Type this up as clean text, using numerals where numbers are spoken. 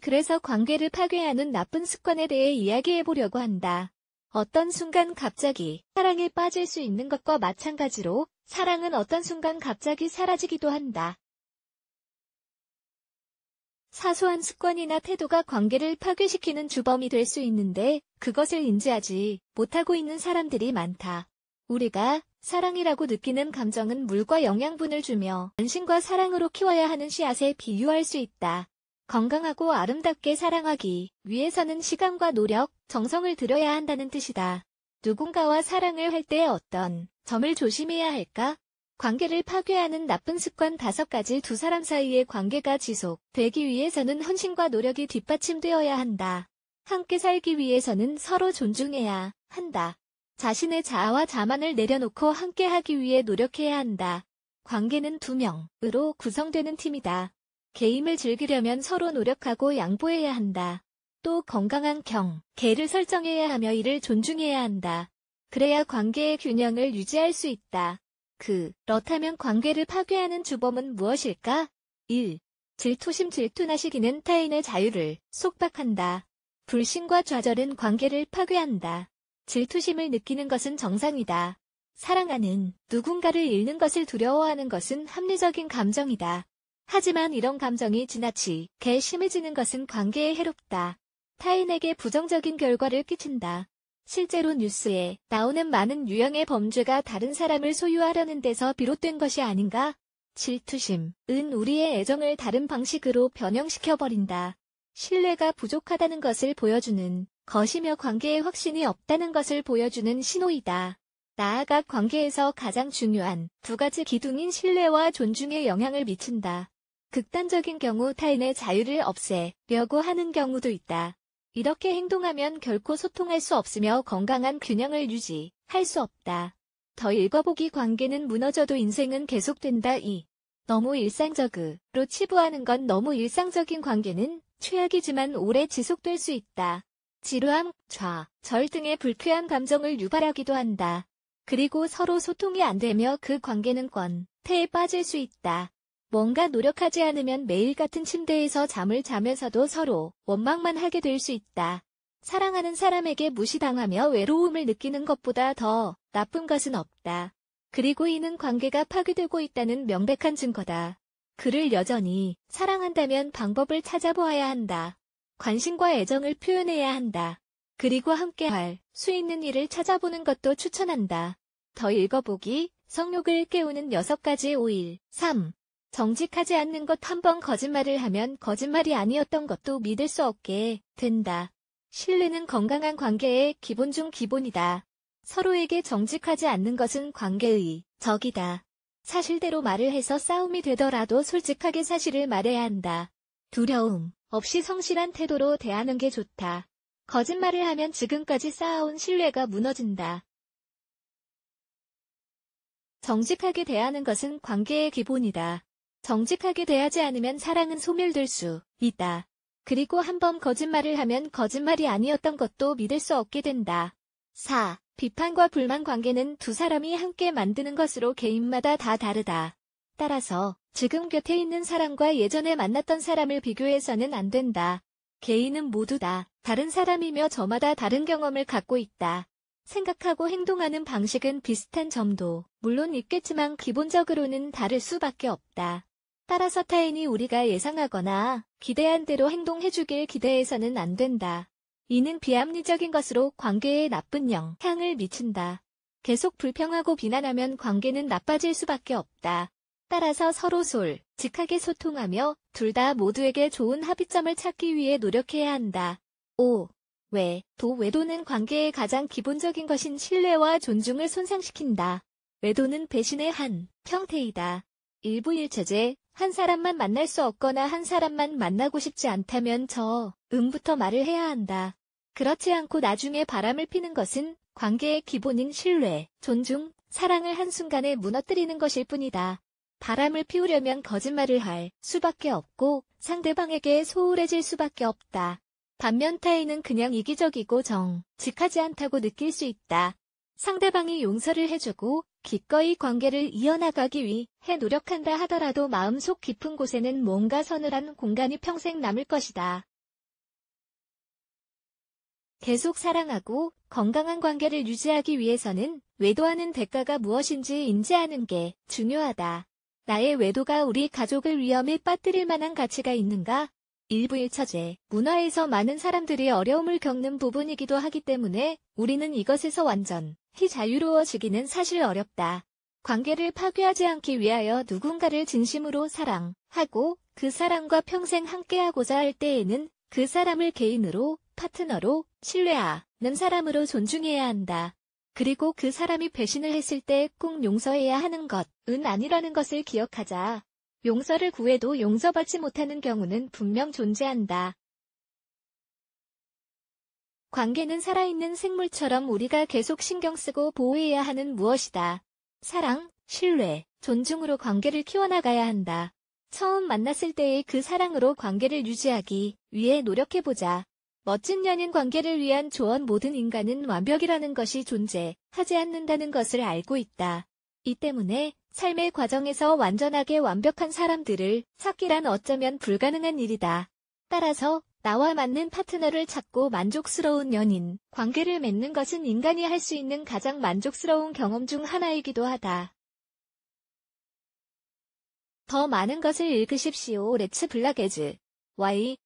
그래서 관계를 파괴하는 나쁜 습관에 대해 이야기해 보려고 한다. 어떤 순간 갑자기 사랑에 빠질 수 있는 것과 마찬가지로 사랑은 어떤 순간 갑자기 사라지기도 한다. 사소한 습관이나 태도가 관계를 파괴시키는 주범이 될 수 있는데 그것을 인지하지 못하고 있는 사람들이 많다. 우리가 사랑이라고 느끼는 감정은 물과 영양분을 주며 안심과 사랑으로 키워야 하는 씨앗에 비유할 수 있다. 건강하고 아름답게 사랑하기 위해서는 시간과 노력, 정성을 들여야 한다는 뜻이다. 누군가와 사랑을 할 때 어떤 점을 조심해야 할까? 관계를 파괴하는 나쁜 습관 5가지. 두 사람 사이의 관계가 지속되기 위해서는 헌신과 노력이 뒷받침되어야 한다. 함께 살기 위해서는 서로 존중해야 한다. 자신의 자아와 자만을 내려놓고 함께하기 위해 노력해야 한다. 관계는 2명으로 구성되는 팀이다. 게임을 즐기려면 서로 노력하고 양보해야 한다. 또 건강한 경계를 설정해야 하며 이를 존중해야 한다. 그래야 관계의 균형을 유지할 수 있다. 그렇다면 관계를 파괴하는 주범은 무엇일까? 1. 질투심. 질투나 시기는 타인의 자유를 속박한다. 불신과 좌절은 관계를 파괴한다. 질투심을 느끼는 것은 정상이다. 사랑하는 누군가를 잃는 것을 두려워하는 것은 합리적인 감정이다. 하지만 이런 감정이 지나치게 심해지는 것은 관계에 해롭다. 타인에게 부정적인 결과를 끼친다. 실제로 뉴스에 나오는 많은 유형의 범죄가 다른 사람을 소유하려는 데서 비롯된 것이 아닌가? 질투심은 우리의 애정을 다른 방식으로 변형시켜버린다. 신뢰가 부족하다는 것을 보여주는 것이며 관계에 확신이 없다는 것을 보여주는 신호이다. 나아가 관계에서 가장 중요한 2가지 기둥인 신뢰와 존중에 영향을 미친다. 극단적인 경우 타인의 자유를 없애려고 하는 경우도 있다. 이렇게 행동하면 결코 소통할 수 없으며 건강한 균형을 유지할 수 없다. 더 읽어보기. 관계는 무너져도 인생은 계속된다. 2. 너무 일상적으로 치부하는 건. 너무 일상적인 관계는 최악이지만 오래 지속될 수 있다. 지루함, 좌절 등의 불쾌한 감정을 유발하기도 한다. 그리고 서로 소통이 안 되며 그 관계는 권태에 빠질 수 있다. 뭔가 노력하지 않으면 매일 같은 침대에서 잠을 자면서도 서로 원망만 하게 될 수 있다. 사랑하는 사람에게 무시당하며 외로움을 느끼는 것보다 더 나쁜 것은 없다. 그리고 이는 관계가 파괴되고 있다는 명백한 증거다. 그를 여전히 사랑한다면 방법을 찾아보아야 한다. 관심과 애정을 표현해야 한다. 그리고 함께 할 수 있는 일을 찾아보는 것도 추천한다. 더 읽어보기. 성욕을 깨우는 6가지 오일. 3. 정직하지 않는 것. 한번 거짓말을 하면 거짓말이 아니었던 것도 믿을 수 없게 된다. 신뢰는 건강한 관계의 기본 중 기본이다. 서로에게 정직하지 않는 것은 관계의 적이다. 사실대로 말을 해서 싸움이 되더라도 솔직하게 사실을 말해야 한다. 두려움 없이 성실한 태도로 대하는 게 좋다. 거짓말을 하면 지금까지 쌓아온 신뢰가 무너진다. 정직하게 대하는 것은 관계의 기본이다. 정직하게 대하지 않으면 사랑은 소멸될 수 있다. 그리고 한번 거짓말을 하면 거짓말이 아니었던 것도 믿을 수 없게 된다. 4. 비판과 불만. 관계는 2사람이 함께 만드는 것으로 개인마다 다 다르다. 따라서 지금 곁에 있는 사람과 예전에 만났던 사람을 비교해서는 안 된다. 개인은 모두 다 다른 사람이며 저마다 다른 경험을 갖고 있다. 생각하고 행동하는 방식은 비슷한 점도 물론 있겠지만 기본적으로는 다를 수밖에 없다. 따라서 타인이 우리가 예상하거나 기대한 대로 행동해주길 기대해서는 안 된다. 이는 비합리적인 것으로 관계에 나쁜 영향을 미친다. 계속 불평하고 비난하면 관계는 나빠질 수밖에 없다. 따라서 서로 솔직하게 소통하며 둘 다 모두에게 좋은 합의점을 찾기 위해 노력해야 한다. 5. 외도는 관계의 가장 기본적인 것인 신뢰와 존중을 손상시킨다. 외도는 배신의 한 형태이다. 일부일체제. 한 사람만 만날 수 없거나 한 사람만 만나고 싶지 않다면 부터 말을 해야 한다. 그렇지 않고 나중에 바람을 피는 것은 관계의 기본인 신뢰, 존중, 사랑을 한순간에 무너뜨리는 것일 뿐이다. 바람을 피우려면 거짓말을 할 수밖에 없고 상대방에게 소홀해질 수밖에 없다. 반면 타인은 그냥 이기적이고 정직하지 않다고 느낄 수 있다. 상대방이 용서를 해주고 기꺼이 관계를 이어나가기 위해 노력한다 하더라도 마음속 깊은 곳에는 뭔가 서늘한 공간이 평생 남을 것이다. 계속 사랑하고 건강한 관계를 유지하기 위해서는 외도하는 대가가 무엇인지 인지하는 게 중요하다. 나의 외도가 우리 가족을 위험에 빠뜨릴 만한 가치가 있는가? 일부 일처제, 문화에서 많은 사람들이 어려움을 겪는 부분이기도 하기 때문에 우리는 이것에서 완전히 자유로워지기는 사실 어렵다. 관계를 파괴하지 않기 위하여 누군가를 진심으로 사랑하고 그 사람과 평생 함께하고자 할 때에는 그 사람을 개인으로, 파트너로, 신뢰하는 사람으로 존중해야 한다. 그리고 그 사람이 배신을 했을 때 꼭 용서해야 하는 것은 아니라는 것을 기억하자. 용서를 구해도 용서받지 못하는 경우는 분명 존재한다. 관계는 살아있는 생물처럼 우리가 계속 신경 쓰고 보호해야 하는 무엇이다. 사랑, 신뢰, 존중으로 관계를 키워나가야 한다. 처음 만났을 때의 그 사랑으로 관계를 유지하기 위해 노력해보자. 멋진 연인 관계를 위한 조언 모든 인간은 완벽이라는 것이 존재하지 않는다는 것을 알고 있다. 이 때문에 삶의 과정에서 완전하게 완벽한 사람들을 찾기란 어쩌면 불가능한 일이다. 따라서 나와 맞는 파트너를 찾고 만족스러운 연인 관계를 맺는 것은 인간이 할 수 있는 가장 만족스러운 경험 중 하나이기도 하다. 더 많은 것을 읽으십시오. 레츠 블락 에즈. Y